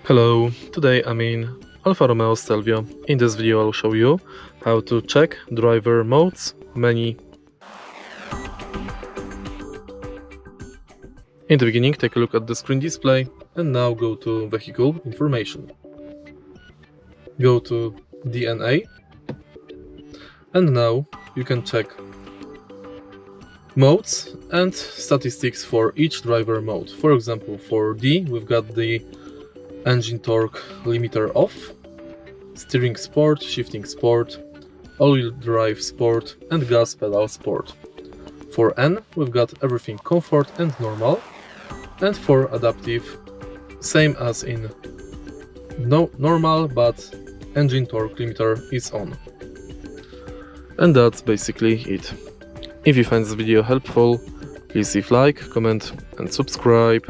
Hello, today I'm in Alfa Romeo Stelvio. In this video I'll show you how to check driver modes menu. In the beginning, take a look at the screen display and now go to vehicle information. Go to DNA and now you can check modes and statistics for each driver mode. For example, for D we've got the engine torque limiter off, steering sport, shifting sport, all-wheel drive sport and gas pedal sport. For N we've got everything comfort and normal, and for adaptive same as in normal, but engine torque limiter is on. And that's basically it. If you find this video helpful, please leave like, comment and subscribe.